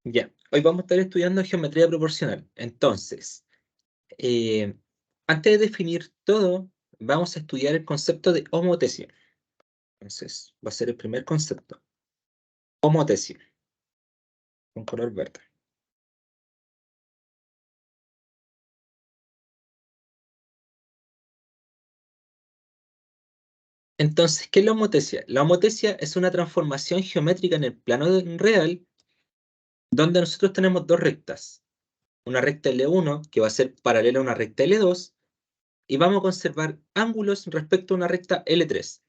Ya, hoy vamos a estar estudiando geometría proporcional. Entonces, eh, antes de definir todo, vamos a estudiar el concepto de homotesio. Entonces, va a ser el primer concepto. Homotesio, con color verde. Entonces, ¿qué es la homotesia? La homotesia es una transformación geométrica en el plano real donde nosotros tenemos dos rectas. Una recta L1 que va a ser paralela a una recta L2 y vamos a conservar ángulos respecto a una recta L3.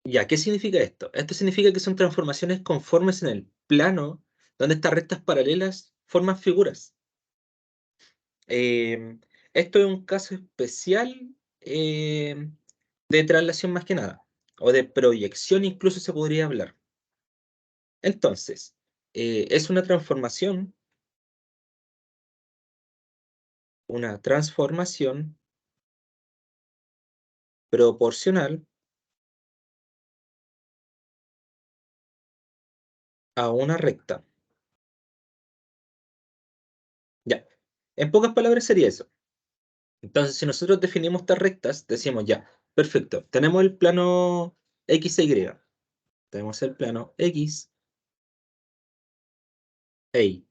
Ya, ¿qué significa esto? Esto significa que son transformaciones conformes en el plano donde estas rectas paralelas forman figuras. Em, Esto es un caso especial de traslación más que nada, o de proyección incluso se podría hablar. Entonces, es una transformación proporcional a una recta. Ya, en pocas palabras sería eso. Entonces, si nosotros definimos estas rectas, decimos ya, perfecto, tenemos el plano X e Y. Tenemos el plano X e Y.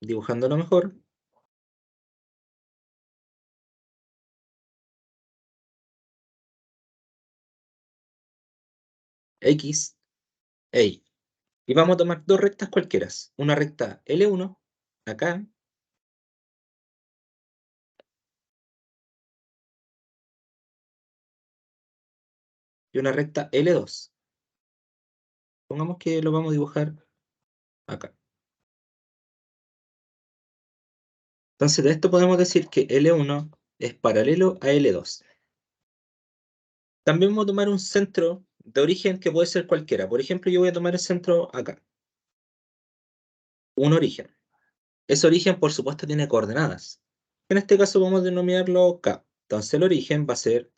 Dibujándolo mejor, X e Y. Y vamos a tomar dos rectas cualquiera. Una recta L1, acá, y una recta L2. Pongamos que lo vamos a dibujar acá. Entonces, de esto podemos decir que L1 es paralelo a L2. También vamos a tomar un centro de origen que puede ser cualquiera. Por ejemplo, yo voy a tomar el centro acá. Un origen. Ese origen, por supuesto, tiene coordenadas. En este caso vamos a denominarlo K. Entonces el origen va a ser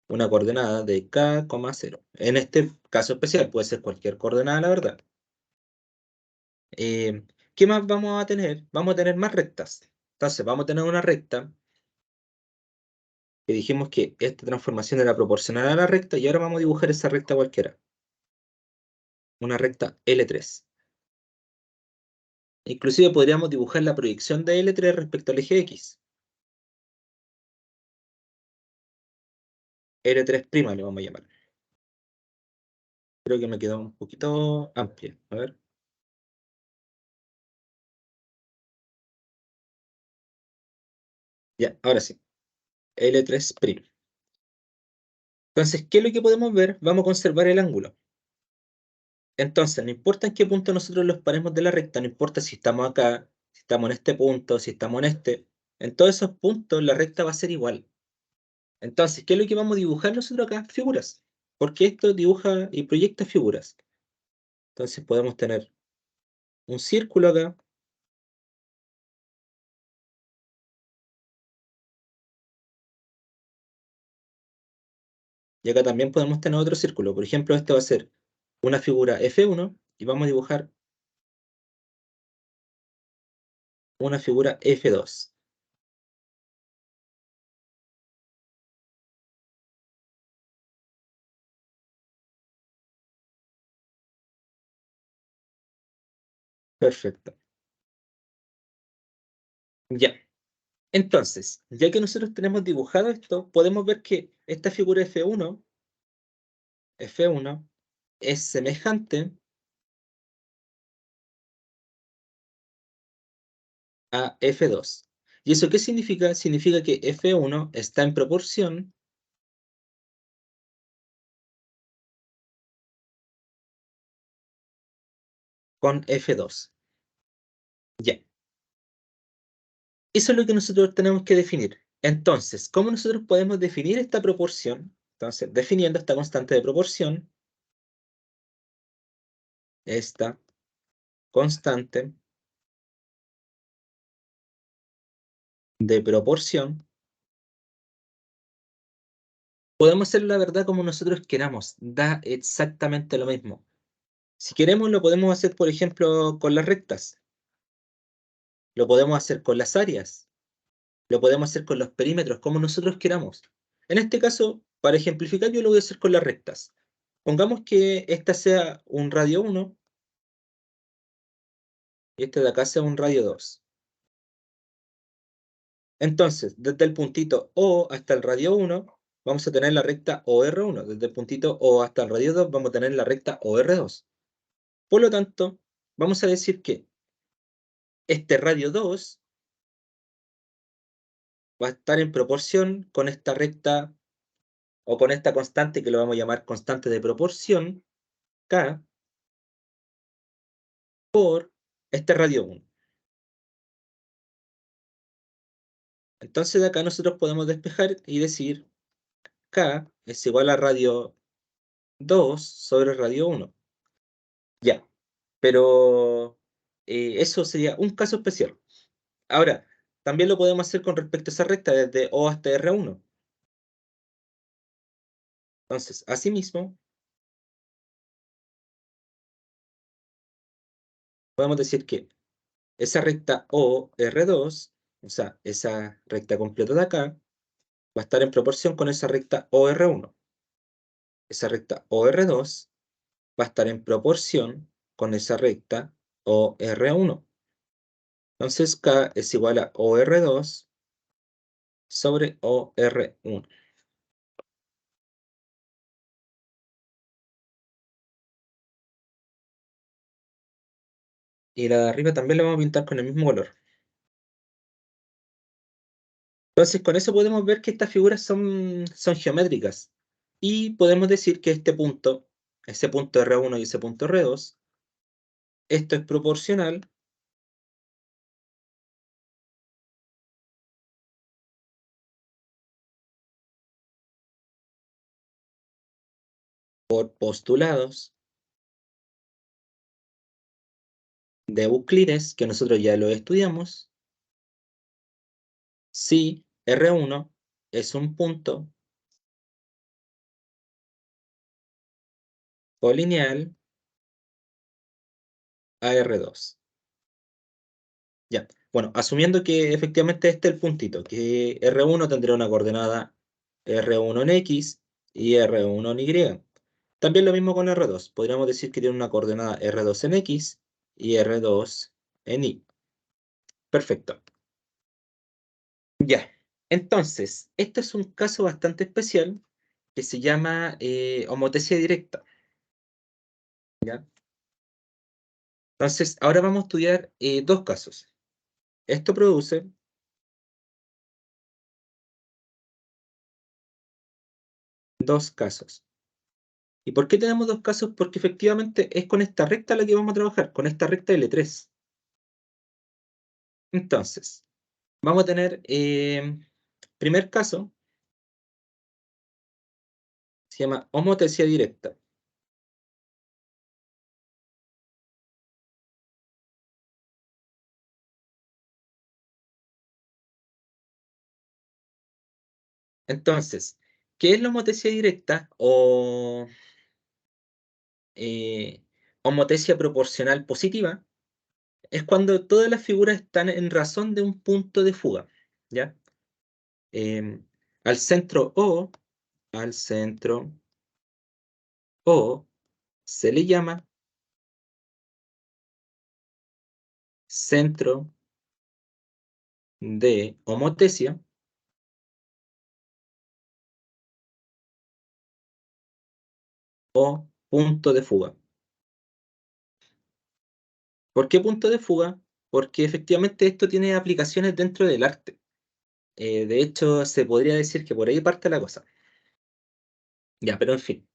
una coordenada de K, 0. En este caso especial puede ser cualquier coordenada, la verdad. ¿Qué más vamos a tener? Vamos a tener más rectas. Entonces vamos a tener una recta que dijimos que esta transformación era proporcional a la recta y ahora vamos a dibujar esa recta cualquiera. Una recta L3. Inclusive podríamos dibujar la proyección de L3 respecto al eje X. L3' le vamos a llamar. Creo que me quedó un poquito amplia. A ver. Ya, ahora sí. L3'. Entonces, ¿qué es lo que podemos ver? Vamos a conservar el ángulo. Entonces, no importa en qué punto nosotros los paremos de la recta, no importa si estamos acá, si estamos en este punto, si estamos en este, en todos esos puntos la recta va a ser igual. Entonces, ¿qué es lo que vamos a dibujar nosotros acá? Figuras. Porque esto dibuja y proyecta figuras. Entonces podemos tener un círculo acá, y acá también podemos tener otro círculo. Por ejemplo, este va a ser una figura F1 y vamos a dibujar una figura F2. Perfecto. Ya. Entonces, ya que nosotros tenemos dibujado esto, podemos ver que esta figura F1 es semejante a F2. ¿Y eso qué significa? Significa que F1 está en proporción con F2. Ya. Eso es lo que nosotros tenemos que definir. Entonces, ¿cómo nosotros podemos definir esta proporción? Entonces, definiendo esta constante de proporción, esta constante de proporción Podemos hacer la verdad como nosotros queramos, da exactamente lo mismo. Si queremos, lo podemos hacer, por ejemplo, con las rectas, lo podemos hacer con las áreas, lo podemos hacer con los perímetros, como nosotros queramos. En este caso, para ejemplificar, yo lo voy a hacer con las rectas. Pongamos que esta sea un radio 1 y este de acá sea un radio 2. Entonces, desde el puntito O hasta el radio 1, vamos a tener la recta OR1. Desde el puntito O hasta el radio 2, vamos a tener la recta OR2. Por lo tanto, vamos a decir que este radio 2 va a estar en proporción con esta recta o con esta constante que lo vamos a llamar constante de proporción, K, por este radio 1. Entonces de acá nosotros podemos despejar y decir K es igual a radio 2 sobre radio 1. Ya, pero eso sería un caso especial. Ahora, también lo podemos hacer con respecto a esa recta desde O hasta R1. Entonces, asimismo, podemos decir que esa recta OR2, o sea, esa recta completa de acá, va a estar en proporción con esa recta OR1. Esa recta OR2 va a estar en proporción con esa recta OR1. Entonces K es igual a OR2 sobre OR1. Y la de arriba también la vamos a pintar con el mismo color. Entonces con eso podemos ver que estas figuras son geométricas. Y podemos decir que este punto, ese punto R1 y ese punto R2, esto es proporcional por postulados de Euclides, que nosotros ya lo estudiamos, si R1 es un punto colineal a R2. Ya, bueno, asumiendo que efectivamente este es el puntito, que R1 tendría una coordenada R1 en X y R1 en Y. También lo mismo con R2. Podríamos decir que tiene una coordenada R2 en X y R2 en Y. Perfecto. Ya. Entonces, este es un caso bastante especial que se llama homotesia directa. ¿Ya? Entonces, ahora vamos a estudiar dos casos. Esto produce dos casos. ¿Y por qué tenemos dos casos? Porque efectivamente es con esta recta la que vamos a trabajar, con esta recta L3. Entonces, vamos a tener, primer caso, se llama homotesia directa. Entonces, ¿qué es la homotesia directa o eh, homotesia proporcional positiva? Es cuando todas las figuras están en razón de un punto de fuga, ¿ya? Em, al centro O, al centro O, se le llama centro de homotesia o punto de fuga. ¿Por qué punto de fuga? Porque efectivamente esto tiene aplicaciones dentro del arte. De hecho, se podría decir que por ahí parte la cosa. Ya, pero en fin.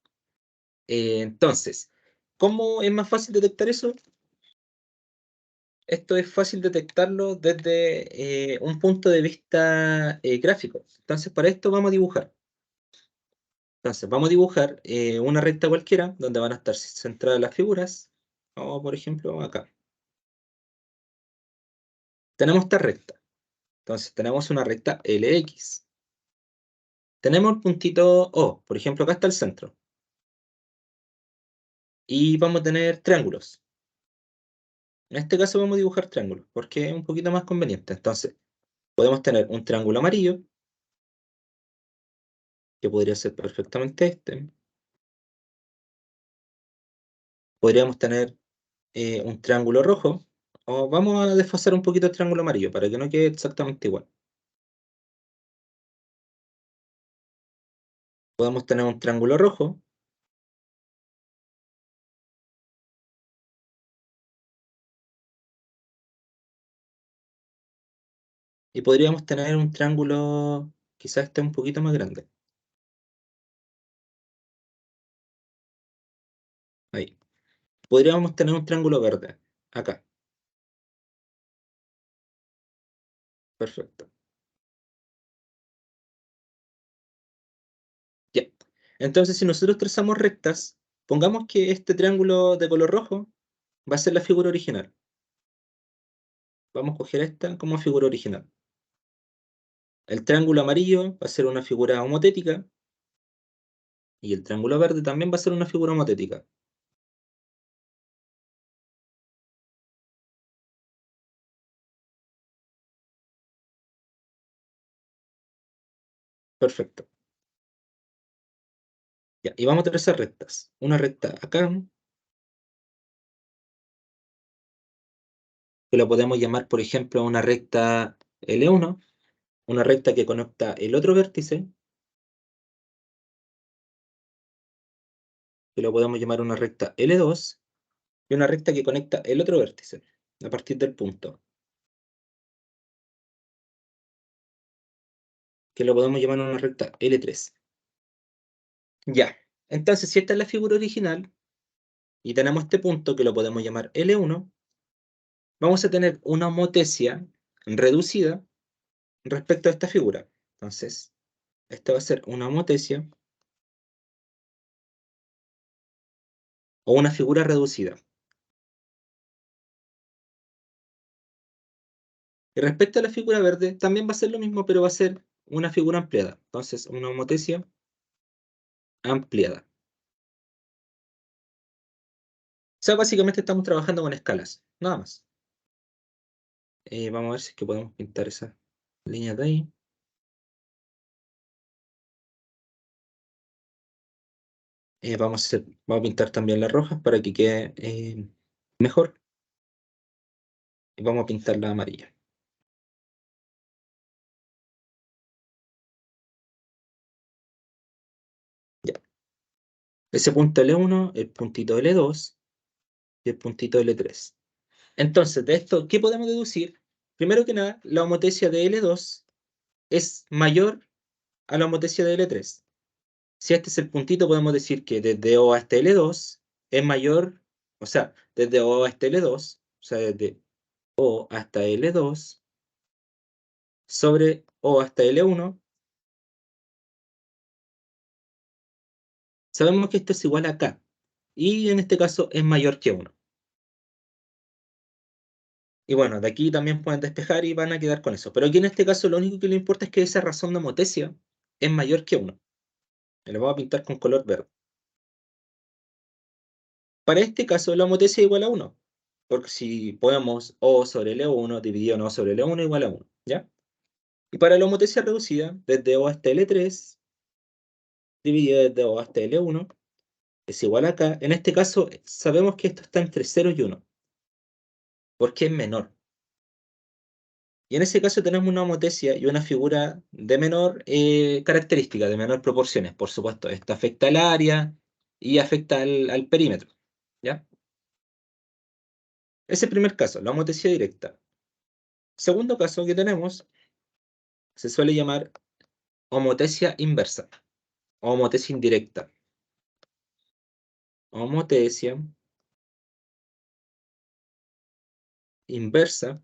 Entonces, ¿cómo es más fácil detectar eso? Esto es fácil detectarlo desde un punto de vista gráfico. Entonces, para esto vamos a dibujar. Entonces, vamos a dibujar una recta cualquiera donde van a estar centradas las figuras. O, por ejemplo, acá. Tenemos esta recta. Entonces, tenemos una recta LX. Tenemos el puntito O, por ejemplo, acá está el centro. Y vamos a tener triángulos. En este caso vamos a dibujar triángulos, porque es un poquito más conveniente. Entonces, podemos tener un triángulo amarillo, que podría ser perfectamente este. Podríamos tener un triángulo rojo, o vamos a desfasar un poquito el triángulo amarillo, para que no quede exactamente igual. Podemos tener un triángulo rojo, y podríamos tener un triángulo, quizás este un poquito más grande. Ahí. Podríamos tener un triángulo verde, acá. Perfecto. Ya. Entonces, si nosotros trazamos rectas, pongamos que este triángulo de color rojo va a ser la figura original. Vamos a coger esta como figura original. El triángulo amarillo va a ser una figura homotética y el triángulo verde también va a ser una figura homotética. Perfecto. Ya, y vamos a trazar rectas. Una recta acá, que la podemos llamar, por ejemplo, una recta L1, una recta que conecta el otro vértice, que lo podemos llamar una recta L2, y una recta que conecta el otro vértice, a partir del punto, que lo podemos llamar una recta L3. Ya, entonces si esta es la figura original, y tenemos este punto que lo podemos llamar L1, vamos a tener una homotesia reducida respecto a esta figura. Entonces, esta va a ser una homotesia o una figura reducida. Y respecto a la figura verde, también va a ser lo mismo, pero va a ser una figura ampliada. Entonces, una homotesia ampliada. O sea, básicamente estamos trabajando con escalas, nada más. Vamos a ver si es que podemos pintar esa línea de ahí. Vamos a pintar también las rojas para que quede mejor. Y vamos a pintar la amarilla. Ya. Ese punto L1, el puntito L2 y el puntito L3. Entonces, de esto, ¿qué podemos deducir? Primero que nada, la homotesia de L2 es mayor a la homotesia de L3. Si este es el puntito, podemos decir que desde O hasta L2 es mayor, o sea, desde O hasta L2, o sea, desde O hasta L2 sobre O hasta L1, sabemos que esto es igual a K, y en este caso es mayor que 1. Y bueno, de aquí también pueden despejar y van a quedar con eso. Pero aquí en este caso lo único que le importa es que esa razón de homotesia es mayor que 1. Y lo vamos a pintar con color verde. Para este caso, la homotesia es igual a 1. Porque si ponemos O sobre L1 dividido en O sobre L1 igual a 1. ¿Ya? Y para la homotesia reducida, desde O hasta L3 dividido desde O hasta L1 es igual a K. En este caso, sabemos que esto está entre 0 y 1. Porque es menor. Y en ese caso tenemos una homotesia y una figura de menor característica, de menor proporciones. Por supuesto, esto afecta al área y afecta al perímetro. ¿Ya? Ese es el primer caso, la homotesia directa. Segundo caso que tenemos se suele llamar homotesia inversa o homotesia indirecta. Homotesia inversa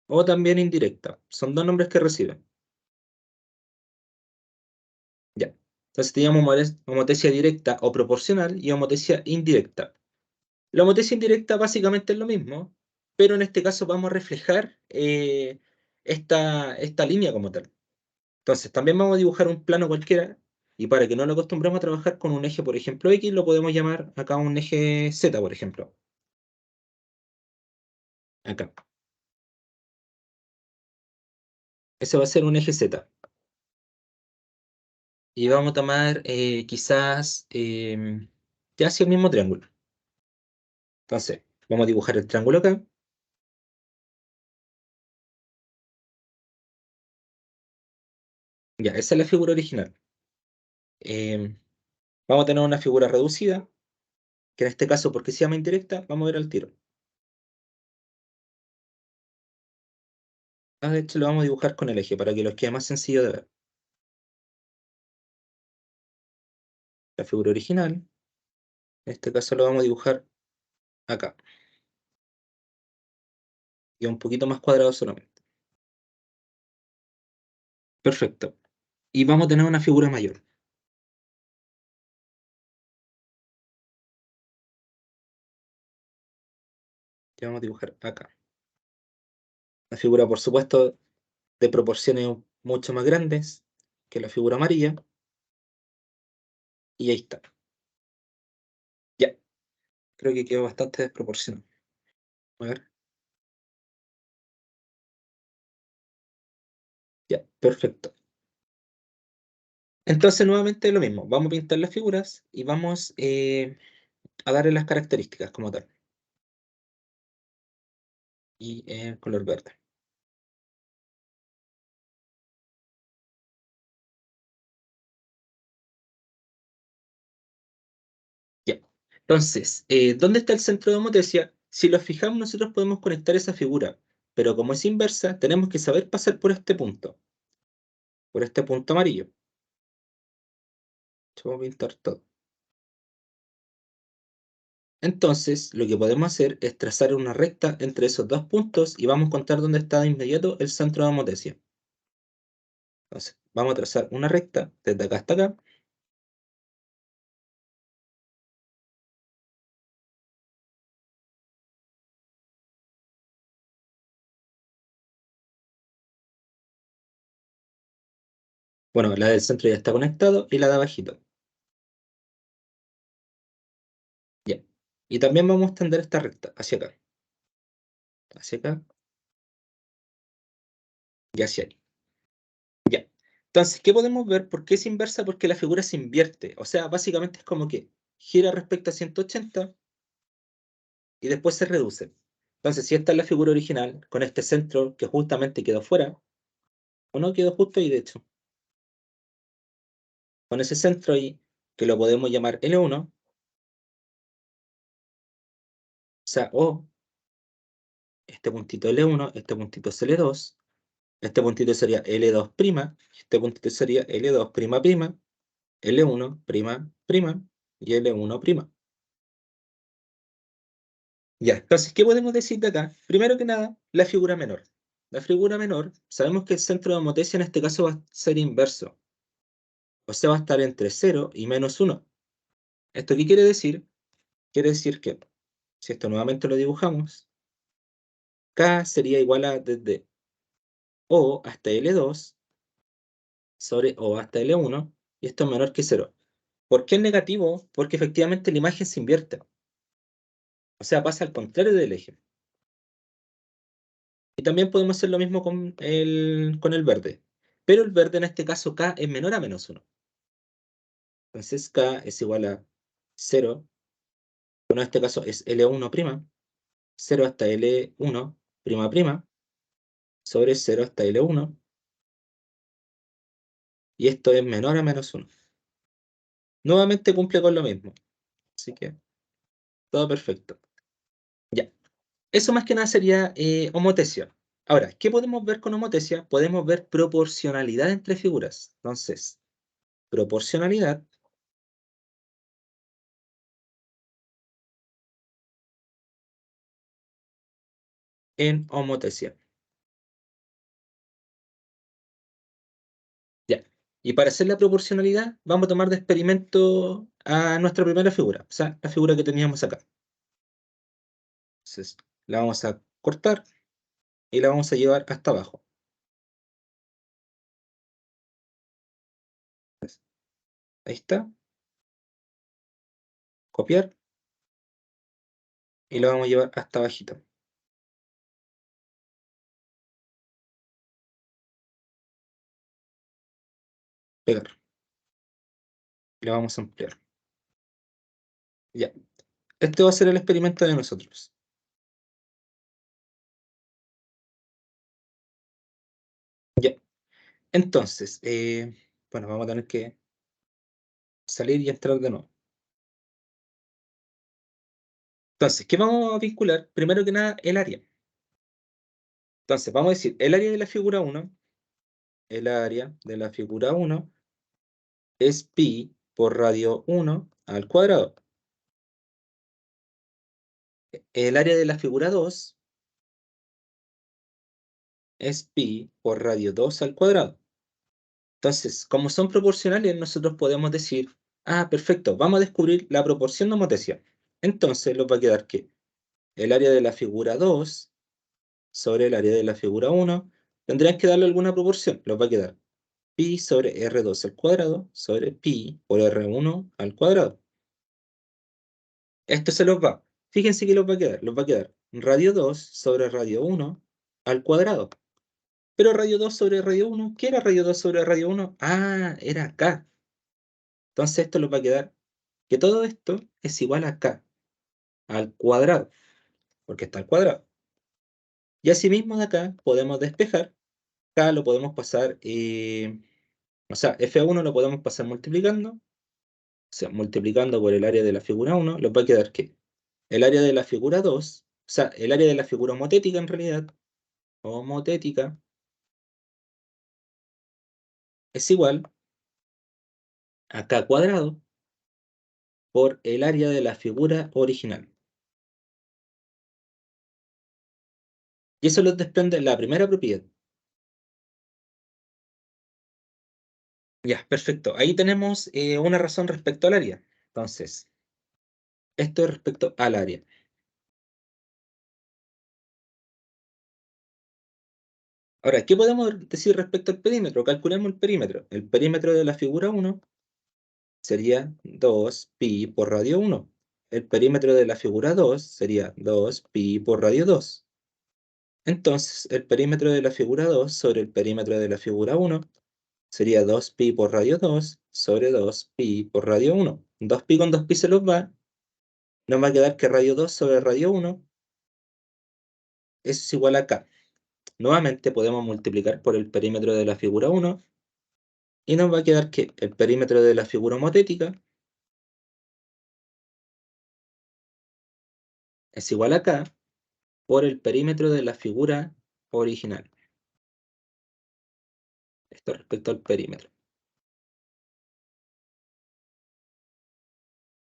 o también indirecta. Son dos nombres que reciben. Ya. Entonces teníamos homotesia directa o proporcional y homotesia indirecta. La homotesia indirecta básicamente es lo mismo, pero en este caso vamos a reflejar esta línea como tal. Entonces, también vamos a dibujar un plano cualquiera, y para que no nos acostumbremos a trabajar con un eje, por ejemplo, X, lo podemos llamar acá un eje Z, por ejemplo. Acá. Ese va a ser un eje Z. Y vamos a tomar quizás ya así el mismo triángulo. Entonces, vamos a dibujar el triángulo acá. Ya, esa es la figura original. Em, Vamos a tener una figura reducida, que en este caso, porque se llama indirecta, vamos a ver al tiro. De hecho, lo vamos a dibujar con el eje para que los quede más sencillo de ver. La figura original, en este caso lo vamos a dibujar acá, y un poquito más cuadrado solamente. Perfecto. Y vamos a tener una figura mayor, que vamos a dibujar acá. La figura, por supuesto, de proporciones mucho más grandes que la figura amarilla, y ahí está. Ya, creo que quedó bastante desproporcionado. A ver, ya, perfecto. Entonces, nuevamente lo mismo, vamos a pintar las figuras y vamos a darle las características como tal, y en color verde. Ya. Entonces, ¿dónde está el centro de homotesia? Si lo fijamos, nosotros podemos conectar esa figura, pero como es inversa, tenemos que saber pasar por este punto amarillo. Vamos a pintar todo. Entonces, lo que podemos hacer es trazar una recta entre esos dos puntos y vamos a contar dónde está de inmediato el centro de homotesia. Entonces, vamos a trazar una recta desde acá hasta acá. Bueno, la del centro ya está conectado y la de abajito. Ya. Y también vamos a extender esta recta hacia acá y hacia ahí. Ya. Entonces, ¿qué podemos ver? ¿Por qué es inversa? Porque la figura se invierte. O sea, básicamente es como que gira respecto a 180 y después se reduce. Entonces, si esta es la figura original, con este centro que justamente quedó fuera, o no quedó justo ahí, de hecho, con ese centro ahí, que lo podemos llamar L1, o sea, o este puntito L1, este puntito es L2, este puntito sería L2', este puntito sería L2'', L1'', y L1''. Ya, entonces, ¿qué podemos decir de acá? Primero que nada, la figura menor. La figura menor, sabemos que el centro de homotesia en este caso va a ser inverso, o sea, va a estar entre 0 y -1. ¿Esto qué quiere decir? Quiere decir que, si esto nuevamente lo dibujamos, K sería igual a desde O hasta L2 sobre O hasta L1, y esto es menor que 0. ¿Por qué es negativo? Porque efectivamente la imagen se invierte, o sea, pasa al contrario del eje. Y también podemos hacer lo mismo con el verde. Pero el verde en este caso K es menor a -1. Entonces K es igual a 0. Bueno, en este caso es L1', 0 hasta L1', sobre 0 hasta L1. Y esto es menor a -1. Nuevamente cumple con lo mismo. Así que todo perfecto. Ya. Eso más que nada sería homotesia. Ahora, ¿qué podemos ver con homotesia? Podemos ver proporcionalidad entre figuras. Entonces, proporcionalidad en homotesia. Ya. Y para hacer la proporcionalidad, vamos a tomar de experimento a nuestra primera figura, o sea, la figura que teníamos acá. Entonces, la vamos a cortar y la vamos a llevar hasta abajo. Ahí está. Copiar. Y lo vamos a llevar hasta abajito. Pegar. Y lo vamos a ampliar. Ya. Este va a ser el experimento de nosotros. Ya. Entonces, bueno, vamos a tener que salir y entrar de nuevo. Entonces, ¿qué vamos a vincular? Primero que nada, el área. Entonces, vamos a decir, el área de la figura 1, el área de la figura 1 es pi por radio 1 al cuadrado. El área de la figura 2 es pi por radio 2 al cuadrado. Entonces, como son proporcionales, nosotros podemos decir, ah, perfecto, vamos a descubrir la proporción de homotecia. Entonces, nos va a quedar que el área de la figura 2 sobre el área de la figura 1, tendrían que darle alguna proporción. Nos va a quedar pi sobre R2 al cuadrado sobre pi por R1 al cuadrado. Esto se los va. Fíjense que los va a quedar. Los va a quedar radio 2 sobre radio 1 al cuadrado. Pero radio 2 sobre radio 1, ¿qué era radio 2 sobre radio 1? Ah, era acá. Entonces esto nos va a quedar que todo esto es igual a k al cuadrado, porque está al cuadrado. Y asimismo de acá podemos despejar. K lo podemos pasar, o sea, F1 lo podemos pasar multiplicando. O sea, multiplicando por el área de la figura 1, nos va a quedar que el área de la figura 2, o sea, el área de la figura homotética en realidad, homotética, es igual a k cuadrado por el área de la figura original. Y eso nos desprende la primera propiedad. Ya, perfecto. Ahí tenemos una razón respecto al área. Entonces, esto es respecto al área. Ahora, ¿qué podemos decir respecto al perímetro? Calculemos el perímetro. El perímetro de la figura 1 sería 2 pi por radio 1. El perímetro de la figura 2 sería 2 pi por radio 2. Entonces, el perímetro de la figura 2 sobre el perímetro de la figura 1 sería 2 pi por radio 2 sobre 2 pi por radio 1. 2 pi con 2 pi se los va. Nos va a quedar que radio 2 sobre radio 1 es igual a k. Nuevamente podemos multiplicar por el perímetro de la figura 1 y nos va a quedar que el perímetro de la figura homotética es igual a k por el perímetro de la figura original. Esto respecto al perímetro.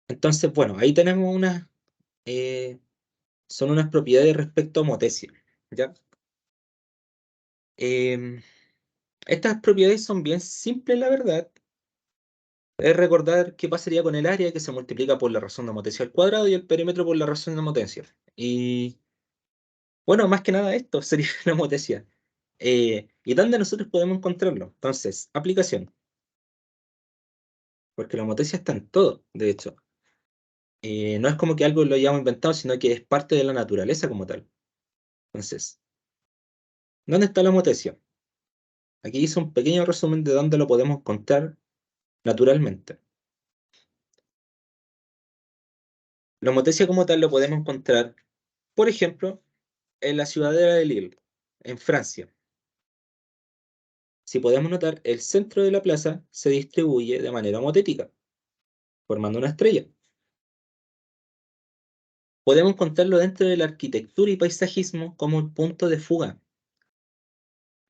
Entonces, bueno, ahí tenemos son unas propiedades respecto a homotecia, ¿ya? Estas propiedades son bien simples, la verdad. Es recordar qué pasaría con el área que se multiplica por la razón de homotecia al cuadrado y el perímetro por la razón de homotecia. Y bueno, más que nada esto sería la homotecia. ¿Y dónde nosotros podemos encontrarlo? Entonces, aplicación, porque la homotecia está en todo, de hecho. No es como que algo lo hayamos inventado, sino que es parte de la naturaleza como tal. Entonces, ¿dónde está la homotecia? Aquí hice un pequeño resumen de dónde lo podemos encontrar naturalmente. La homotecia como tal lo podemos encontrar, por ejemplo, en la ciudadela de Lille, en Francia. Si podemos notar, el centro de la plaza se distribuye de manera homotética, formando una estrella. Podemos encontrarlo dentro de la arquitectura y paisajismo como un punto de fuga.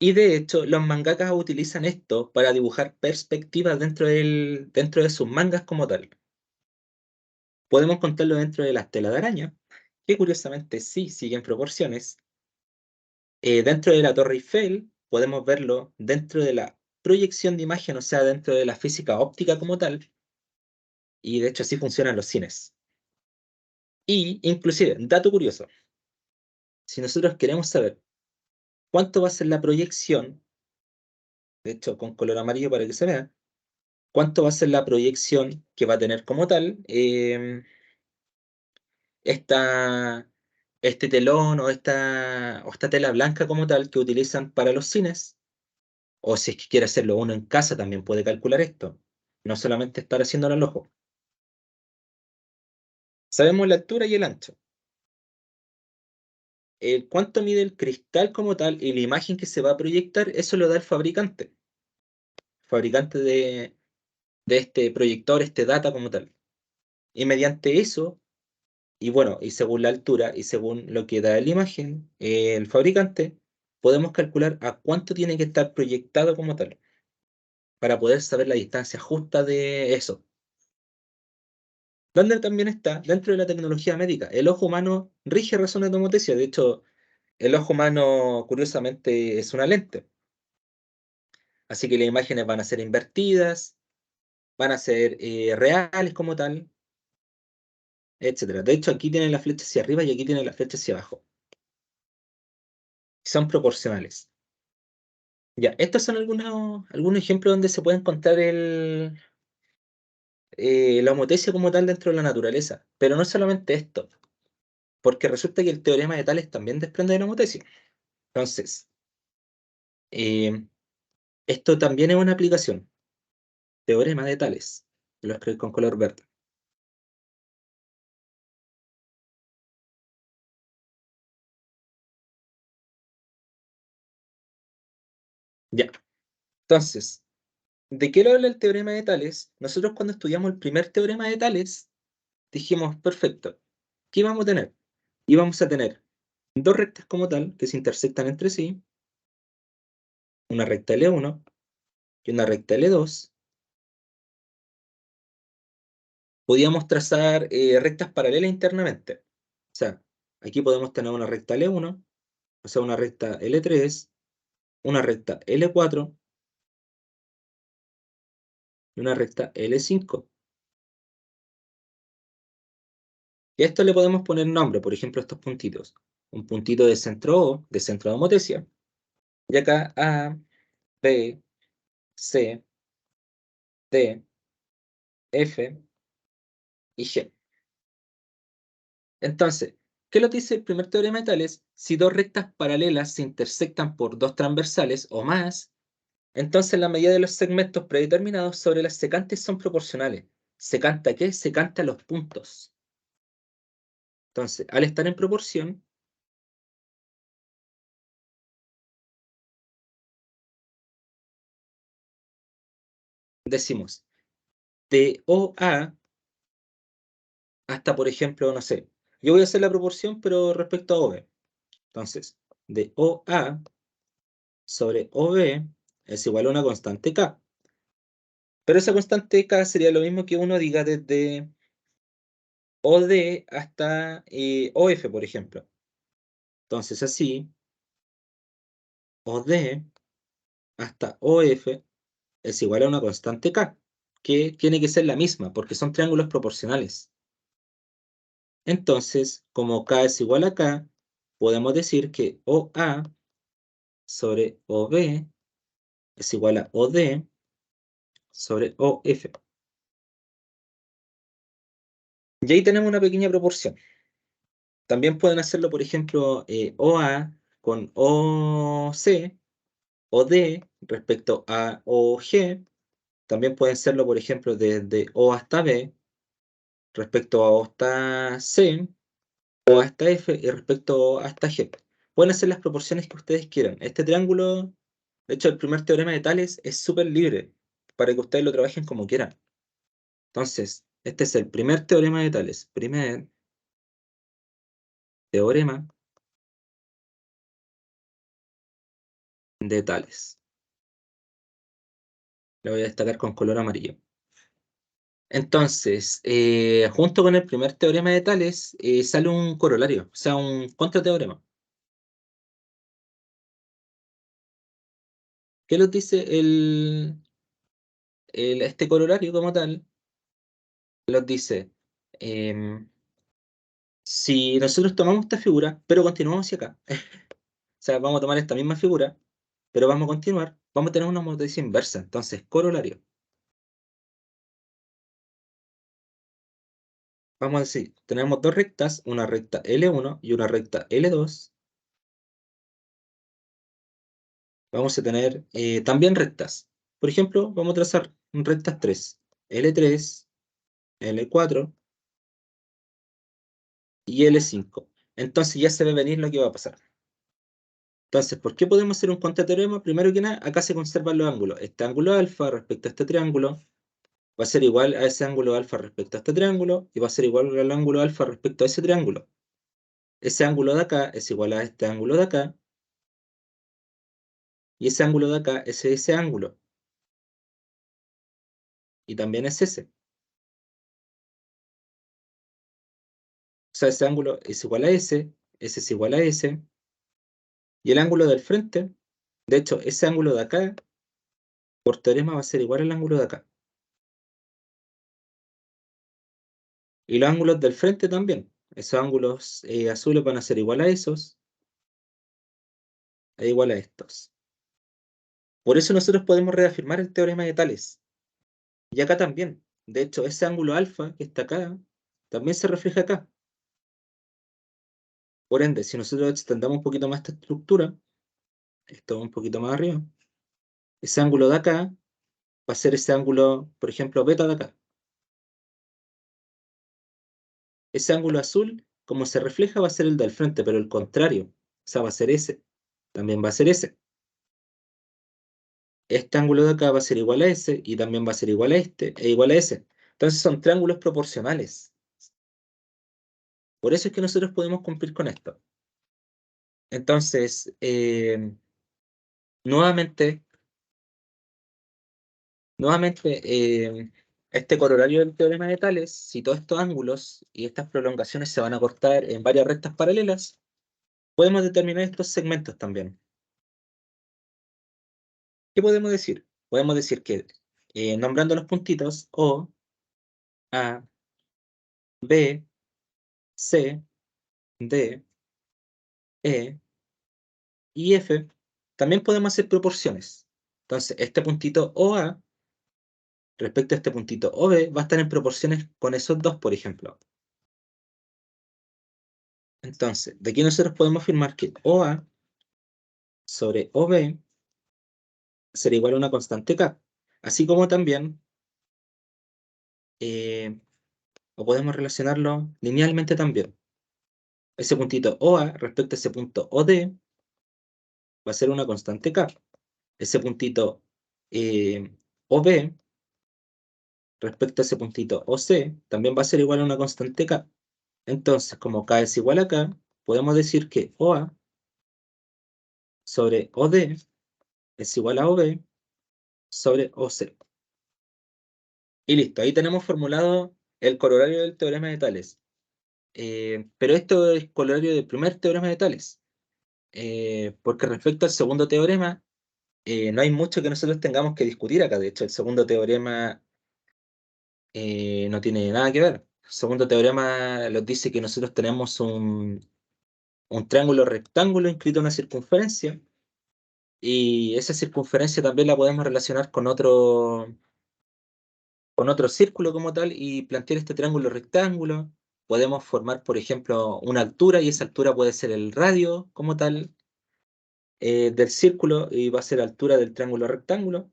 Y de hecho, los mangakas utilizan esto para dibujar perspectivas dentro de sus mangas como tal. Podemos encontrarlo dentro de las telas de araña, que curiosamente sí siguen proporciones. Dentro de la Torre Eiffel podemos verlo dentro de la proyección de imagen, o sea, dentro de la física óptica como tal. Y de hecho así funcionan los cines. Y inclusive, dato curioso, si nosotros queremos saber cuánto va a ser la proyección, de hecho con color amarillo para que se vea, cuánto va a ser la proyección que va a tener como tal esta, este telón o esta tela blanca como tal que utilizan para los cines. O si es que quiere hacerlo uno en casa, también puede calcular esto. No solamente estar haciéndolo al ojo. Sabemos la altura y el ancho. Cuánto mide el cristal como tal y la imagen que se va a proyectar, eso lo da el fabricante. Fabricante de este proyector, este data como tal. Y mediante eso, y bueno, y según la altura y según lo que da la imagen, el fabricante, podemos calcular a cuánto tiene que estar proyectado como tal, para poder saber la distancia justa de eso. Donde también está, dentro de la tecnología médica, el ojo humano rige razones de homeostasia. De hecho, el ojo humano, curiosamente, es una lente. Así que las imágenes van a ser invertidas, van a ser reales como tal, etcétera. De hecho, aquí tienen la flecha hacia arriba y aquí tienen la flecha hacia abajo. Son proporcionales. Ya, estos son algunos ejemplos donde se puede encontrar la homeostasia como tal dentro de la naturaleza. Pero no solamente esto, porque resulta que el teorema de Tales también desprende de la homeostasia. Entonces, eh, esto también es una aplicación. Teorema de Tales. Lo escribí con color verde. Ya. Entonces, ¿de qué lo habla el teorema de Tales? Nosotros cuando estudiamos el primer teorema de Tales, dijimos, perfecto, ¿qué vamos a tener? Íbamos a tener dos rectas como tal, que se intersectan entre sí, una recta L1 y una recta L2. Podíamos trazar rectas paralelas internamente. O sea, aquí podemos tener una recta L1, o sea, una recta L3, una recta L4 y una recta L5. Y a esto le podemos poner nombre, por ejemplo, estos puntitos. Un puntito de centro O, de centro de homotesia. Y acá A, B, C, D, F y G. Entonces, ¿qué lo que dice el primer teorema de Tales? Si dos rectas paralelas se intersectan por dos transversales o más, entonces la medida de los segmentos predeterminados sobre las secantes son proporcionales. ¿Secante a qué? Secante a los puntos. Entonces, al estar en proporción, decimos de O a hasta, por ejemplo, no sé, yo voy a hacer la proporción, pero respecto a OB. Entonces, de OA sobre OB es igual a una constante K. Pero esa constante K sería lo mismo que uno diga desde OD hasta OF, por ejemplo. Entonces, así, OD hasta OF es igual a una constante K, que tiene que ser la misma, porque son triángulos proporcionales. Entonces, como K es igual a K, podemos decir que OA sobre OB es igual a OD sobre OF. Y ahí tenemos una pequeña proporción. También pueden hacerlo, por ejemplo, OA con OC o D respecto a OG. También pueden hacerlo, por ejemplo, desde O hasta B respecto a O hasta C o hasta F y respecto hasta G. Pueden hacer las proporciones que ustedes quieran. Este triángulo, de hecho, el primer teorema de Tales es súper libre para que ustedes lo trabajen como quieran. Entonces, este es el primer teorema de Tales. Primer teorema de Tales. Lo voy a destacar con color amarillo. Entonces, junto con el primer teorema de Tales, sale un corolario, o sea, un contrateorema. ¿Qué nos dice este corolario como tal? Nos dice, em, si nosotros tomamos esta figura, pero continuamos hacia acá, o sea, vamos a tomar esta misma figura, pero vamos a continuar, vamos a tener una homotexia inversa, entonces, corolario. vamos a decir, tenemos dos rectas, una recta L1 y una recta L2. Vamos a tener también rectas. Por ejemplo, vamos a trazar rectas 3, L3, L4 y L5. Entonces ya se ve venir lo que va a pasar. Entonces, ¿por qué podemos hacer un contrateorema? Primero que nada, acá se conservan los ángulos. Este ángulo alfa respecto a este triángulo va a ser igual a ese ángulo alfa respecto a este triángulo y va a ser igual al ángulo alfa respecto a ese triángulo. Ese ángulo de acá es igual a este ángulo de acá y ese ángulo de acá es ese ángulo y también es ese. O sea, ese ángulo es igual a ese es igual a ese y el ángulo del frente, de hecho, ese ángulo de acá por teorema va a ser igual al ángulo de acá. Y los ángulos del frente también. Esos ángulos azules van a ser igual a esos e igual a estos. Por eso nosotros podemos reafirmar el teorema de Tales. Y acá también. De hecho, ese ángulo alfa que está acá también se refleja acá. Por ende, si nosotros extendamos un poquito más esta estructura, esto un poquito más arriba, ese ángulo de acá va a ser ese ángulo, por ejemplo, beta de acá. Ese ángulo azul, como se refleja, va a ser el del frente, pero el contrario. O sea, va a ser ese. También va a ser ese. Este ángulo de acá va a ser igual a ese y también va a ser igual a este e igual a ese. Entonces son triángulos proporcionales. Por eso es que nosotros podemos cumplir con esto. Entonces, nuevamente, nuevamente este corolario del teorema de Tales, si todos estos ángulos y estas prolongaciones se van a cortar en varias rectas paralelas, podemos determinar estos segmentos también. ¿Qué podemos decir? Podemos decir que nombrando los puntitos O, A, B, C, D, E y F, también podemos hacer proporciones. Entonces, este puntito OA respecto a este puntito OB va a estar en proporciones con esos dos, por ejemplo. Entonces, de aquí nosotros podemos afirmar que OA sobre OB será igual a una constante K, así como también, eh, o podemos relacionarlo linealmente también. Ese puntito OA respecto a ese punto OD va a ser una constante K. Ese puntito OB respecto a ese puntito OC también va a ser igual a una constante K. Entonces, como K es igual a K, podemos decir que OA sobre OD es igual a OB sobre OC. Y listo, ahí tenemos formulado el corolario del teorema de Tales. Pero esto es corolario del primer teorema de Tales. Porque respecto al segundo teorema, no hay mucho que nosotros tengamos que discutir acá. De hecho, el segundo teorema no tiene nada que ver. El segundo teorema nos dice que nosotros tenemos un triángulo rectángulo inscrito en una circunferencia. Y esa circunferencia también la podemos relacionar con otro círculo como tal y plantear este triángulo rectángulo. Podemos formar, por ejemplo, una altura y esa altura puede ser el radio como tal del círculo y va a ser la altura del triángulo rectángulo,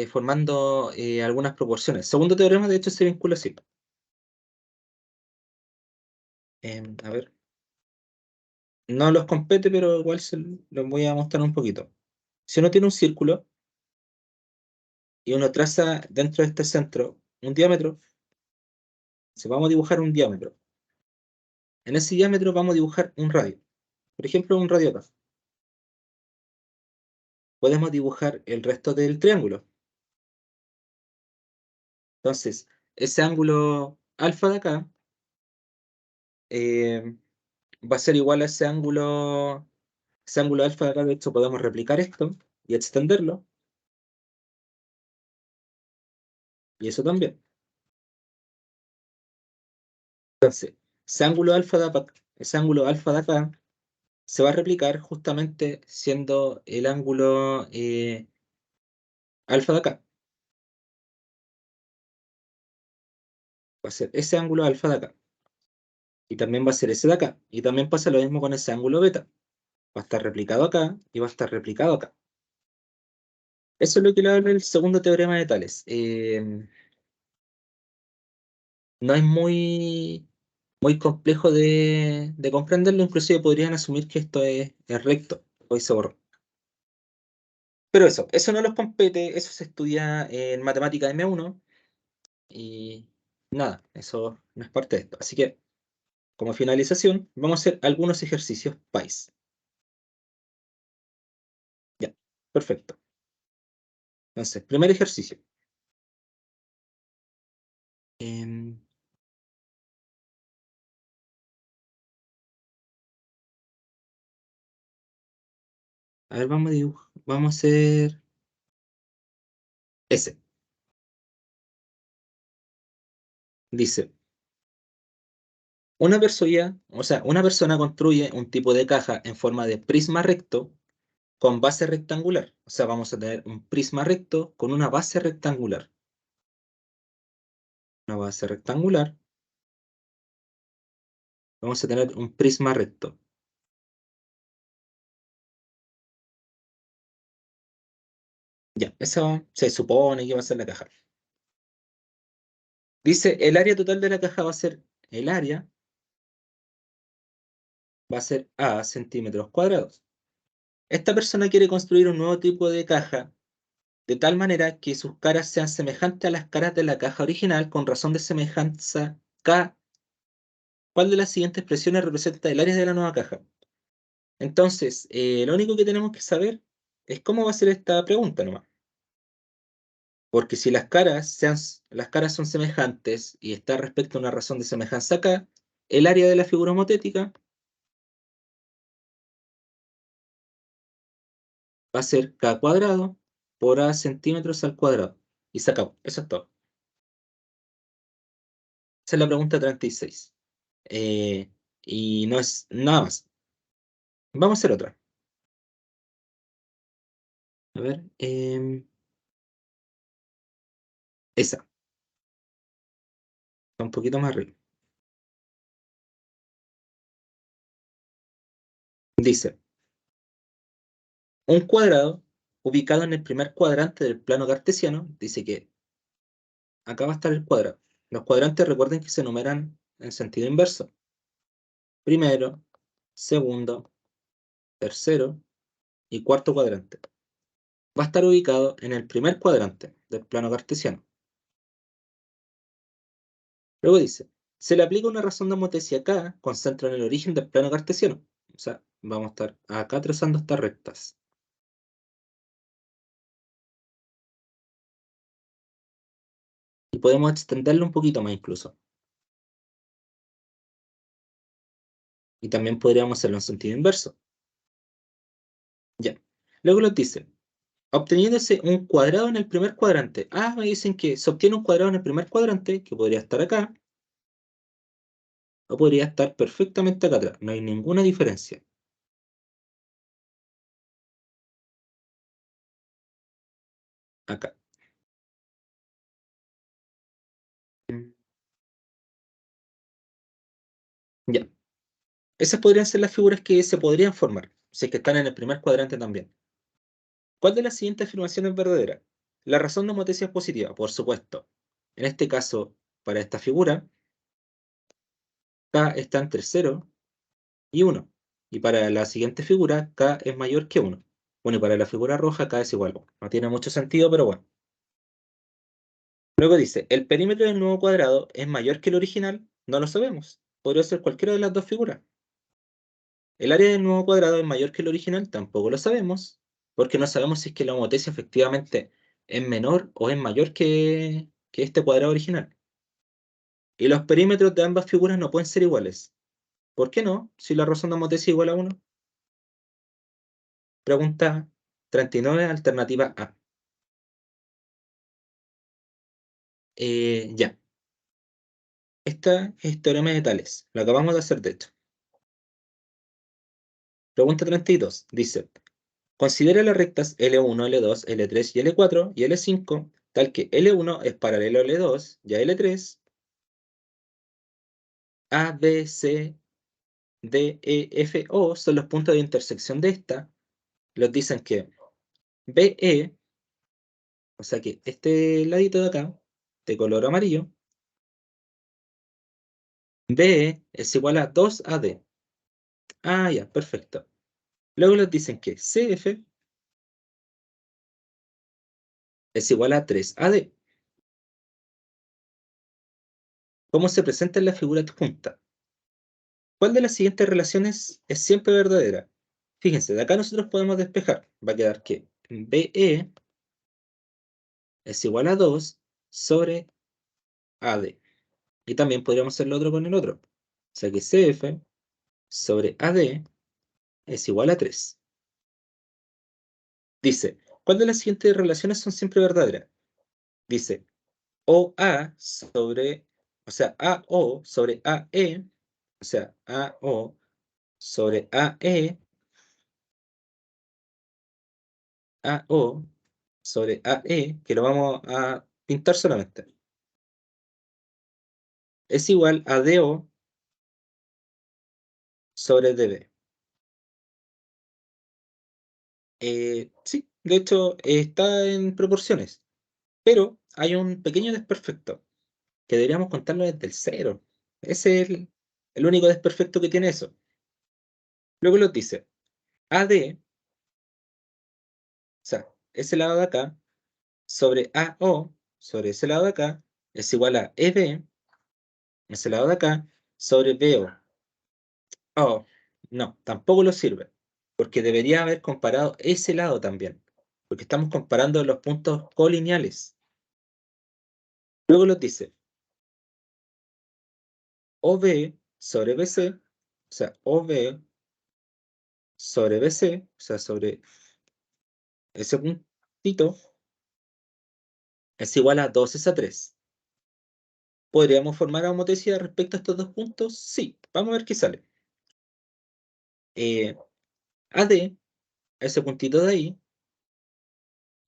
formando algunas proporciones. Segundo teorema, de hecho, se vincula así. A ver, no los compete, pero igual los voy a mostrar un poquito. Si uno tiene un círculo y uno traza dentro de este centro un diámetro, se vamos a dibujar un diámetro. En ese diámetro vamos a dibujar un radio. Por ejemplo, un radio acá. Podemos dibujar el resto del triángulo. Entonces, ese ángulo alfa de acá eh, va a ser igual a ese ángulo alfa de acá. De hecho, podemos replicar esto y extenderlo, y eso también. Entonces, ese ángulo alfa de acá se va a replicar justamente siendo el ángulo alfa de acá. Va a ser ese ángulo alfa de acá. Y también va a ser ese de acá. Y también pasa lo mismo con ese ángulo beta. Va a estar replicado acá y va a estar replicado acá. Eso es lo que le habla el segundo teorema de Tales. No es muy complejo de comprenderlo, inclusive podrían asumir que esto es recto. Hoy se borró. Pero eso no los compete, eso se estudia en matemática de M1 y nada, eso no es parte de esto. Así que, como finalización, vamos a hacer algunos ejercicios PAIS. Ya, perfecto. Entonces, primer ejercicio. Em, a ver, vamos a hacer ese. Dice, una persona construye un tipo de caja en forma de prisma recto con base rectangular. O sea, vamos a tener un prisma recto con una base rectangular. Una base rectangular. Vamos a tener un prisma recto. Ya, eso se supone que va a ser la caja. Dice, el área total de la caja el área va a ser A centímetros cuadrados. Esta persona quiere construir un nuevo tipo de caja de tal manera que sus caras sean semejantes a las caras de la caja original con razón de semejanza K. ¿Cuál de las siguientes expresiones representa el área de la nueva caja? Entonces, lo único que tenemos que saber es cómo va a ser esta pregunta nomás. Porque si las caras son semejantes y está respecto a una razón de semejanza acá, el área de la figura homotética va a ser K cuadrado por A centímetros al cuadrado. Y se acabó. Eso es todo. Esa es la pregunta 36. Eh, y no es nada más. Vamos a hacer otra. A ver. Esa. Está un poquito más arriba. Dice, un cuadrado ubicado en el primer cuadrante del plano cartesiano, dice que acá va a estar el cuadrado. Los cuadrantes recuerden que se numeran en sentido inverso. Primero, segundo, tercero y cuarto cuadrante. Va a estar ubicado en el primer cuadrante del plano cartesiano. Luego dice, se le aplica una razón de homotecia acá, concentra en el origen del plano cartesiano. O sea, vamos a estar acá trazando estas rectas. Y podemos extenderlo un poquito más incluso. Y también podríamos hacerlo en sentido inverso. Ya. Luego nos dice, obteniéndose un cuadrado en el primer cuadrante. Ah, me dicen que se obtiene un cuadrado en el primer cuadrante, que podría estar acá, o podría estar perfectamente acá atrás. No hay ninguna diferencia. Acá. Mm, ya. Esas podrían ser las figuras que se podrían formar, si es que están en el primer cuadrante también. ¿Cuál de las siguientes afirmaciones es verdadera? La razón de homotecia es positiva, por supuesto. En este caso, para esta figura, K está entre 0 y 1. Y para la siguiente figura, K es mayor que 1. Bueno, y para la figura roja, K es igual a 1. No tiene mucho sentido, pero bueno. Luego dice, ¿el perímetro del nuevo cuadrado es mayor que el original? No lo sabemos. Podría ser cualquiera de las dos figuras. El área del nuevo cuadrado es mayor que el original, tampoco lo sabemos, porque no sabemos si es que la homotecia efectivamente es menor o es mayor que este cuadrado original. Y los perímetros de ambas figuras no pueden ser iguales. ¿Por qué no? Si la razón de homotecia es igual a 1. Pregunta 39, alternativa A. Ya. Esta es teorema de Tales. Lo acabamos de hacer, de hecho. Pregunta 32. Dice, considera las rectas L1, L2, L3 y L4 y L5, tal que L1 es paralelo a L2 y a L3, A, B, C, D, E, F, O son los puntos de intersección de esta. Los dicen que BE, o sea que este ladito de acá, de color amarillo, BE es igual a 2AD. Ah, ya, perfecto. Luego les dicen que CF es igual a 3AD. ¿Cómo se presenta en la figura adjunta? ¿Cuál de las siguientes relaciones es siempre verdadera? Fíjense, de acá nosotros podemos despejar. Va a quedar que BE es igual a 2 sobre AD. Y también podríamos hacer lo otro con el otro. O sea que CF sobre AD es igual a 3. Dice, ¿cuál de las siguientes relaciones son siempre verdaderas? Dice, OA sobre, o sea, AO sobre AE, o sea, AO sobre AE, AO sobre AE, que lo vamos a pintar solamente, es igual a DO sobre DB. Sí, de hecho está en proporciones, pero hay un pequeño desperfecto que deberíamos contarlo desde el cero. Ese es el único desperfecto que tiene eso. Luego lo dice, AD, o sea, ese lado de acá, sobre AO, sobre ese lado de acá, es igual a EB, ese lado de acá, sobre BO. Oh, no, tampoco lo sirve, porque debería haber comparado ese lado también, porque estamos comparando los puntos colineales. Luego lo dice, OB sobre BC, o sea, OB sobre BC, o sea, sobre ese puntito, es igual a 2s a 3. ¿Podríamos formar homotecia respecto a estos dos puntos? Sí, vamos a ver qué sale. AD, ese puntito de ahí,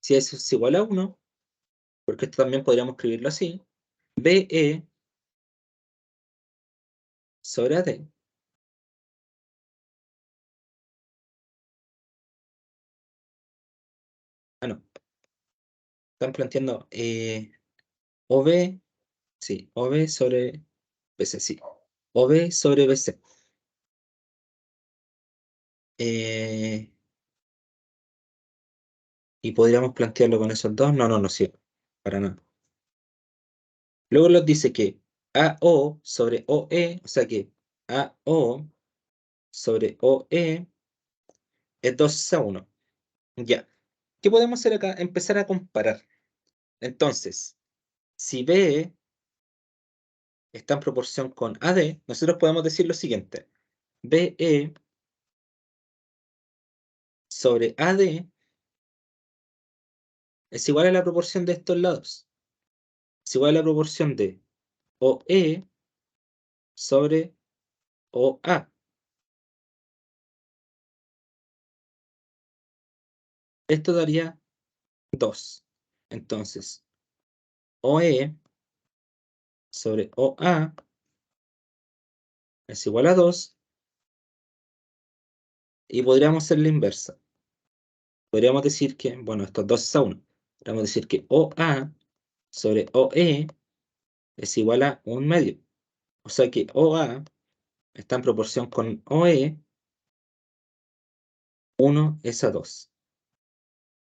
si eso es igual a 1, porque esto también podríamos escribirlo así, BE sobre AD. Ah, no, están planteando OB, sí, OB sobre BC, sí. OB sobre BC. Eh, y podríamos plantearlo con esos dos. No, no, no sirve. Para nada. Luego nos dice que AO sobre OE, o sea que AO sobre OE es 2 a 1. Ya. ¿Qué podemos hacer acá? Empezar a comparar. Entonces, si BE está en proporción con AD, nosotros podemos decir lo siguiente. BE sobre AD es igual a la proporción de estos lados. Es igual a la proporción de OE sobre OA. Esto daría 2. Entonces, OE sobre OA es igual a 2 y podríamos hacer la inversa. Podríamos decir que, bueno, estos 2 es a 1. Podríamos decir que OA sobre OE es igual a 1/2. O sea que OA está en proporción con OE, 1 es a 2.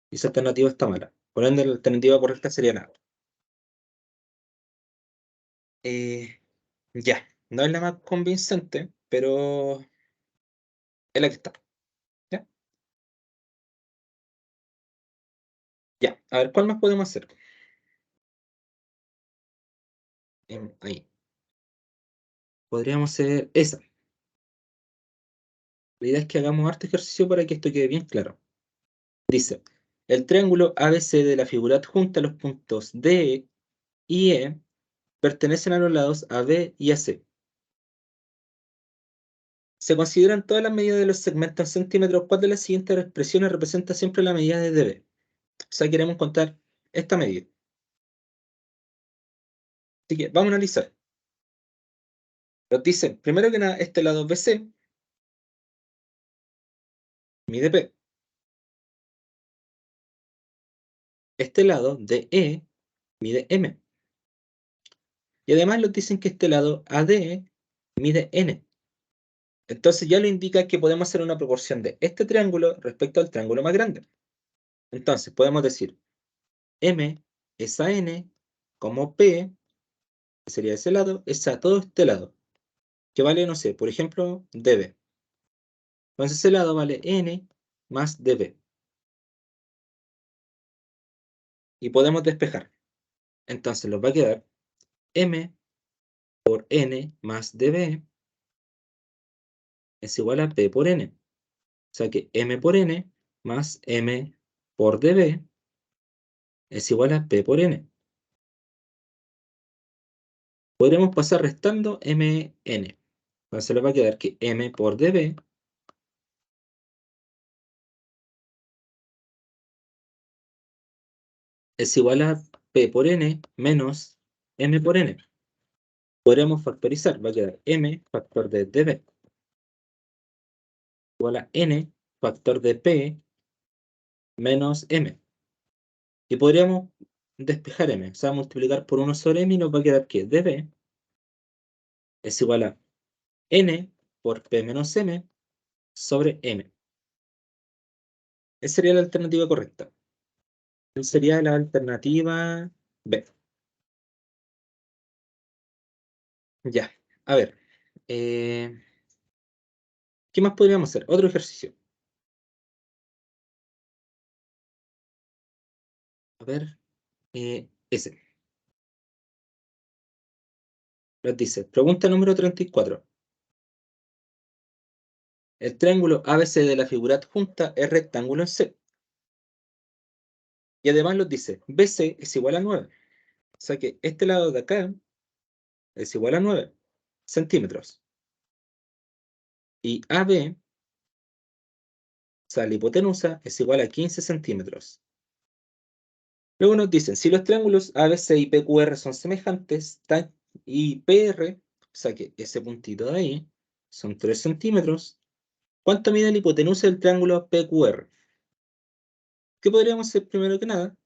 Y esa alternativa está mala. Por ende, la alternativa correcta sería nada. Ya, no es la más convincente, pero es la que está. ¿Ya? Ya, a ver, ¿cuál más podemos hacer? Ahí. Podríamos hacer esa. La idea es que hagamos harto ejercicio para que esto quede bien claro. Dice, el triángulo ABC de la figura adjunta, los puntos D y E pertenecen a los lados AB y AC. Se consideran todas las medidas de los segmentos en centímetros. ¿Cuál de las siguientes expresiones representa siempre la medida de DB? O sea, queremos contar esta medida. Así que vamos a analizar. Nos dicen, primero que nada, este lado BC mide P. Este lado DE mide M. Y además nos dicen que este lado AD mide N. Entonces ya lo indica que podemos hacer una proporción de este triángulo respecto al triángulo más grande. Entonces podemos decir M es a N como P, que sería ese lado, es a todo este lado, que vale, no sé, por ejemplo, dB. Entonces ese lado vale N más dB. Y podemos despejar. Entonces nos va a quedar M por N más dB es igual a P por N. O sea que M por N más M por dB es igual a P por N. Podremos pasar restando Mn. Entonces nos va a quedar que M por dB es igual a P por N menos M por N. Podremos factorizar, va a quedar M factor de dB igual a N factor de P menos M. Y podríamos despejar M, o sea, multiplicar por 1 sobre M y nos va a quedar que dB es igual a N por P menos M sobre M. Esa sería la alternativa correcta. Esa sería la alternativa B. Ya, a ver. ¿Qué más podríamos hacer? Otro ejercicio. A ver, ese. Nos dice, pregunta número 34. El triángulo ABC de la figura adjunta es rectángulo en C. Y además nos dice, BC es igual a 9. O sea que este lado de acá es igual a 9 centímetros. Y AB, o sea, la hipotenusa, es igual a 15 centímetros. Luego nos dicen, si los triángulos ABC y PQR son semejantes, y PR, o sea que ese puntito de ahí, son 3 centímetros, ¿cuánto mide la hipotenusa del triángulo PQR? ¿Qué podríamos hacer primero que nada?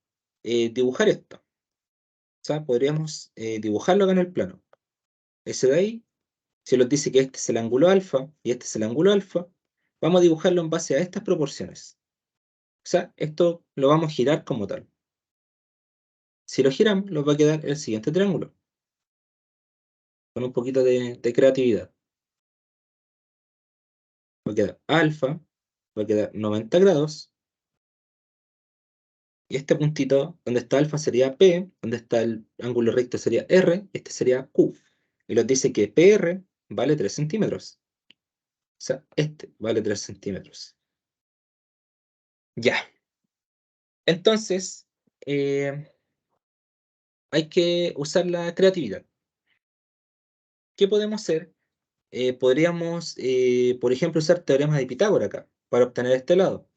Dibujar esto. O sea, podríamos dibujarlo acá en el plano. Ese de ahí, si nos dice que este es el ángulo alfa y este es el ángulo alfa, vamos a dibujarlo en base a estas proporciones. O sea, esto lo vamos a girar como tal. Si lo giramos, nos va a quedar el siguiente triángulo, con un poquito de creatividad. Va a quedar alfa, va a quedar 90 grados, y este puntito donde está alfa sería P, donde está el ángulo recto sería R, este sería Q. Y nos dice que PR vale 3 centímetros. O sea, este vale 3 centímetros. Ya. Entonces, hay que usar la creatividad. ¿Qué podemos hacer? Podríamos, por ejemplo, usar teoremas de Pitágoras acá, para obtener este lado.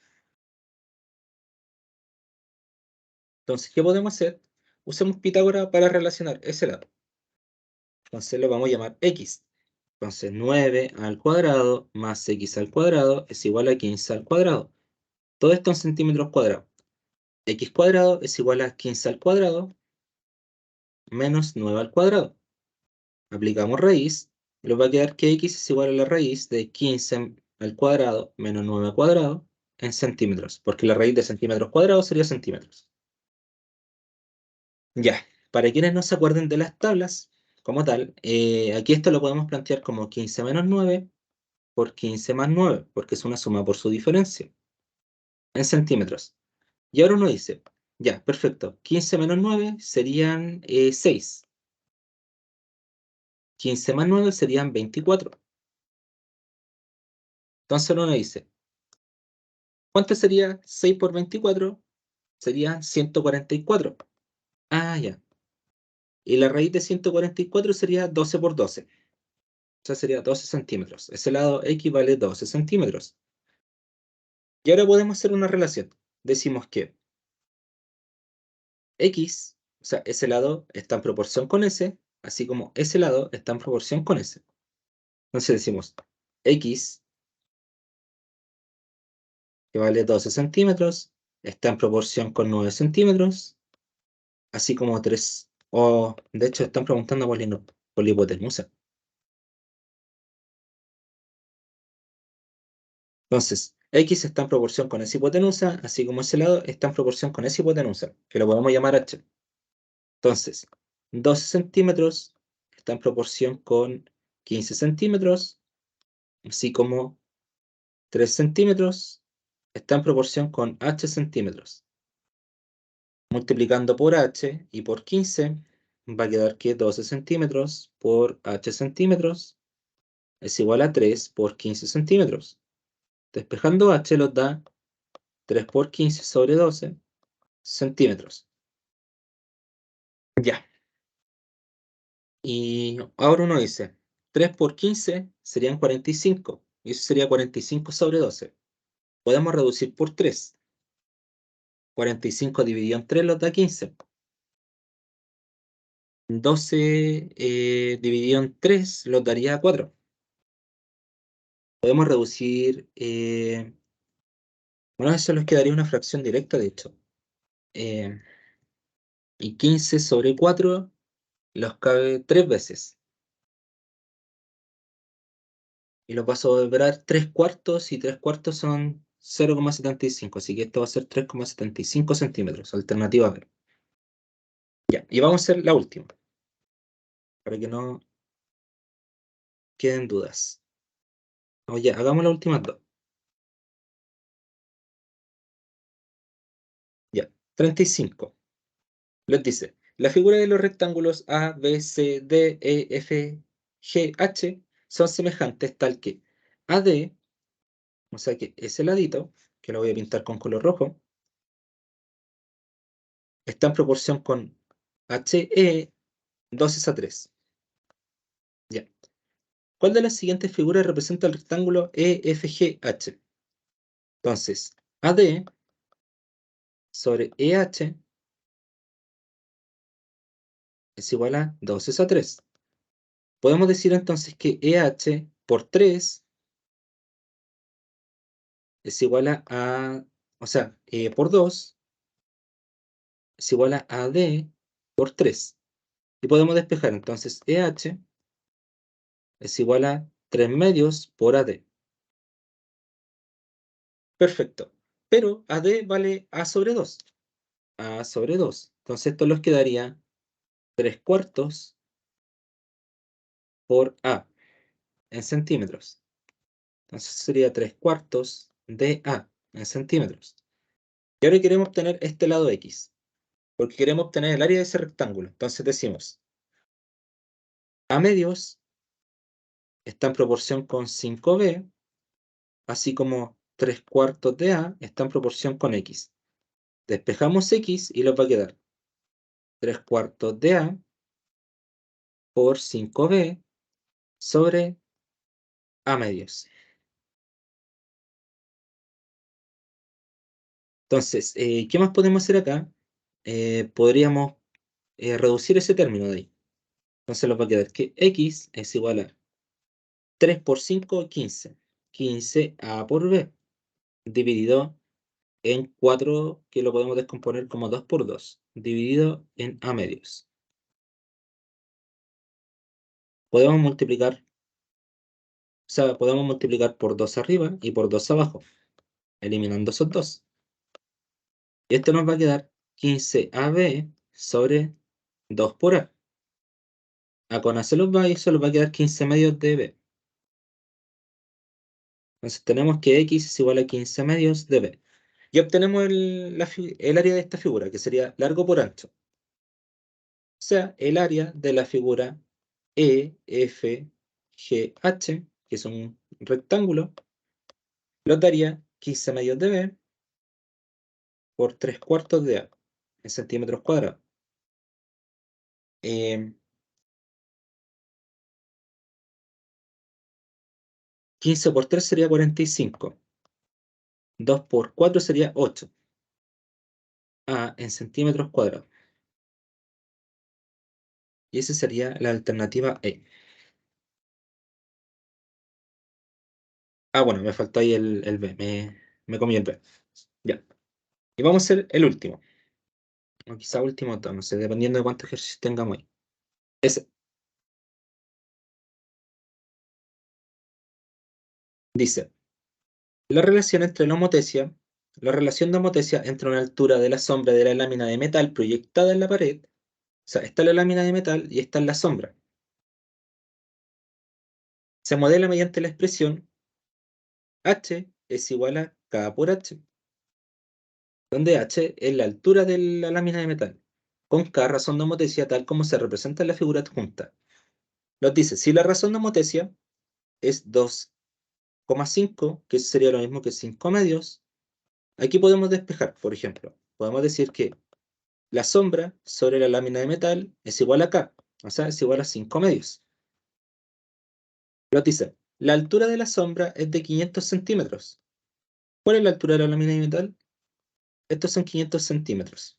Entonces, ¿qué podemos hacer? Usemos Pitágoras para relacionar ese lado. Entonces lo vamos a llamar X. Entonces 9 al cuadrado más X al cuadrado es igual a 15 al cuadrado. Todo esto en centímetros cuadrados. X cuadrado es igual a 15 al cuadrado menos 9 al cuadrado. Aplicamos raíz, y nos va a quedar que X es igual a la raíz de 15 al cuadrado menos 9 al cuadrado en centímetros, porque la raíz de centímetros cuadrados sería centímetros. Ya, para quienes no se acuerden de las tablas, como tal, aquí esto lo podemos plantear como 15 menos 9 por 15 más 9, porque es una suma por su diferencia, en centímetros. Y ahora uno dice, ya, perfecto, 15 menos 9 serían 6. 15 más 9 serían 24. Entonces uno dice, ¿cuánto sería 6 por 24? Sería 144. Ah, ya. Y la raíz de 144 sería 12 por 12. O sea, sería 12 centímetros. Ese lado X vale 12 centímetros. Y ahora podemos hacer una relación. Decimos que X, o sea, ese lado está en proporción con ese, así como ese lado está en proporción con ese. Entonces decimos X, que vale 12 centímetros, está en proporción con 9 centímetros, así como 3, o de hecho están preguntando por la hipotenusa. Entonces, X está en proporción con esa hipotenusa, así como ese lado está en proporción con esa hipotenusa, que lo podemos llamar H. Entonces, 12 centímetros está en proporción con 15 centímetros, así como 3 centímetros está en proporción con H centímetros. Multiplicando por H y por 15, va a quedar que 12 centímetros por H centímetros es igual a 3 por 15 centímetros. Despejando H nos da 3 por 15 sobre 12 centímetros. Ya. Y ahora uno dice, 3 por 15 serían 45. Y eso sería 45 sobre 12. Podemos reducir por 3. 45 dividido en 3 nos da 15. 12 dividido en 3 nos daría 4. Podemos reducir, bueno, eso nos quedaría una fracción directa, de hecho. Eh, y 15 sobre 4 los cabe 3 veces. Y lo paso a doblar 3 cuartos y 3 cuartos son 0,75. Así que esto va a ser 3,75 centímetros. Alternativa B. Ya, y vamos a hacer la última, para que no queden dudas. Ya, hagamos las últimas dos. Ya, 35. Les dice, la figura de los rectángulos A, B, C, D, E, F, G, H son semejantes tal que AD, o sea que ese ladito, que lo voy a pintar con color rojo, está en proporción con HE 2:3. Ya. ¿Cuál de las siguientes figuras representa el rectángulo EFGH? Entonces, AD sobre EH es igual a 2:3. Podemos decir entonces que EH por 3 es igual o sea, por 2 es igual a AD por 3. Y podemos despejar entonces EH es igual a 3 medios por AD. Perfecto. Pero AD vale A sobre 2. A sobre 2. Entonces esto nos quedaría 3 cuartos por A en centímetros. Entonces sería 3 cuartos de A en centímetros. Y ahora queremos obtener este lado X, porque queremos obtener el área de ese rectángulo. Entonces decimos, A medios está en proporción con 5B, así como 3 cuartos de A está en proporción con X. Despejamos X y nos va a quedar 3 cuartos de A por 5B sobre A medios. Entonces, ¿qué más podemos hacer acá? Podríamos reducir ese término de ahí. Entonces nos va a quedar que X es igual a 3 por 5, 15. 15A por B, dividido en 4, que lo podemos descomponer como 2 por 2, dividido en A medios. Podemos multiplicar, o sea, podemos multiplicar por 2 arriba y por 2 abajo, eliminando esos 2. Y esto nos va a quedar 15AB sobre 2 por A. A con A se los va y solo va a quedar 15 medios de B. Entonces tenemos que X es igual a 15 medios de B. Y obtenemos el área de esta figura, que sería largo por ancho. O sea, el área de la figura EFGH, que es un rectángulo, lo daría 15 medios de B por 3 cuartos de A, en centímetros cuadrados. 15 por 3 sería 45. 2 por 4 sería 8. A en centímetros cuadrados. Y esa sería la alternativa E. Ah, bueno, me faltó ahí el B. Me comí el B. Ya. Y vamos a hacer el último. O quizá último, no sé, dependiendo de cuántos ejercicios tengamos ahí. Ese. Dice, la relación entre la homotesia, la relación de homotesia entre una altura de la sombra de la lámina de metal proyectada en la pared, o sea, está la lámina de metal y está en la sombra. Se modela mediante la expresión H es igual a K por H, donde H es la altura de la lámina de metal, con K razón de homotesia tal como se representa en la figura adjunta. Nos dice, si la razón de homotesia es 2,5, que sería lo mismo que 5 medios, aquí podemos despejar, por ejemplo. Podemos decir que la sombra sobre la lámina de metal es igual a K, o sea, es igual a 5 medios. Nos dice, la altura de la sombra es de 500 centímetros. ¿Cuál es la altura de la lámina de metal? Estos son 500 centímetros.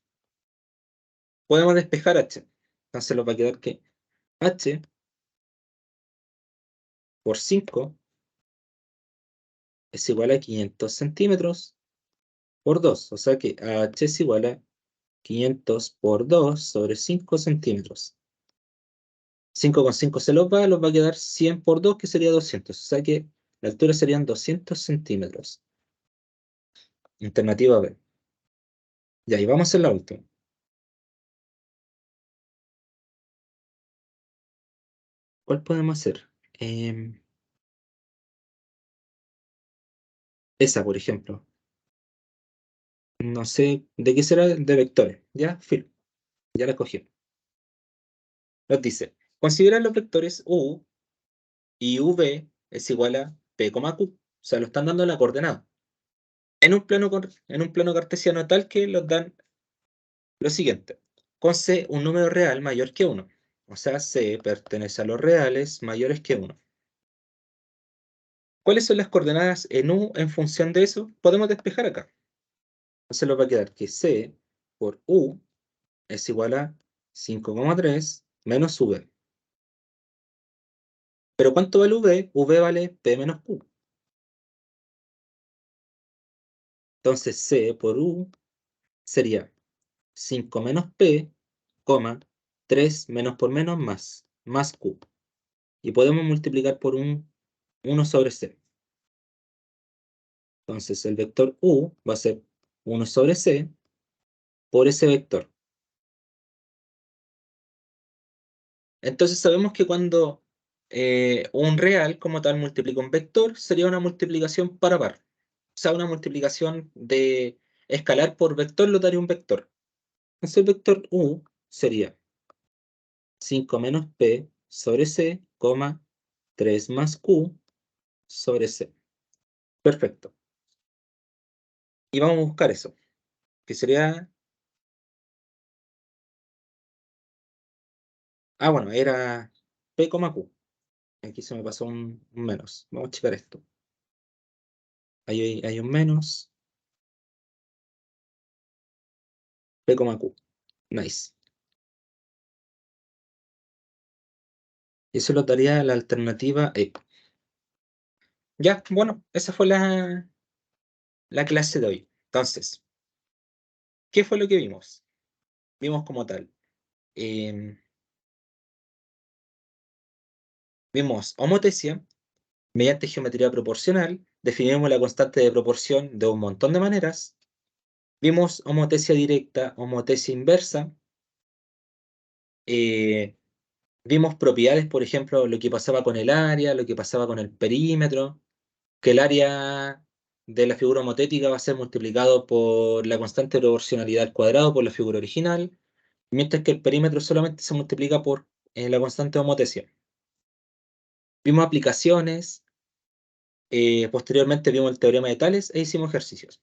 Podemos despejar H. Entonces nos va a quedar que H por 5 es igual a 500 centímetros por 2. O sea que H es igual a 500 por 2 sobre 5 centímetros. 5 con 5 se los va a quedar 100 por 2, que sería 200. O sea que la altura serían 200 centímetros. Alternativa B. Ya, y vamos a la última. ¿Cuál podemos hacer? Esa, por ejemplo. No sé, ¿de qué será? De vectores. ¿Ya? Fin. Ya la cogí. Nos dice, considera los vectores U y V es igual a P, Q. O sea, lo están dando en la coordenada. En un plano cartesiano tal que los dan lo siguiente. Con C un número real mayor que 1. O sea, C pertenece a los reales mayores que 1. ¿Cuáles son las coordenadas en U en función de eso? Podemos despejar acá. Entonces nos va a quedar que C por U es igual a 5,3 menos V. ¿Pero cuánto vale V? V vale P menos Q. Entonces C por U sería 5 menos P, 3 menos por menos más Q. Y podemos multiplicar por 1 sobre C. Entonces el vector U va a ser 1 sobre C por ese vector. Entonces sabemos que cuando un real como tal multiplica un vector, sería una multiplicación par a par. O sea, una multiplicación de escalar por vector lo daría un vector. Entonces el vector U sería 5 menos P sobre C, 3 más Q sobre C. Perfecto. Y vamos a buscar eso, que sería... Ah, bueno, era P, Q. Aquí se me pasó un menos. Vamos a checar esto. Ahí hay un menos. P, Q. Nice. Y eso lo daría la alternativa E. Ya, bueno, esa fue la clase de hoy. Entonces, ¿qué fue lo que vimos? Vimos como tal. em, Vimos homotesia mediante geometría proporcional. Definimos la constante de proporción de un montón de maneras. Vimos homotesia directa, homotesia inversa. eh, Vimos propiedades, por ejemplo, lo que pasaba con el área, lo que pasaba con el perímetro, que el área de la figura homotética va a ser multiplicado por la constante de proporcionalidad al cuadrado por la figura original, mientras que el perímetro solamente se multiplica por la constante de homotesia. Vimos aplicaciones, posteriormente vimos el teorema de Tales e hicimos ejercicios.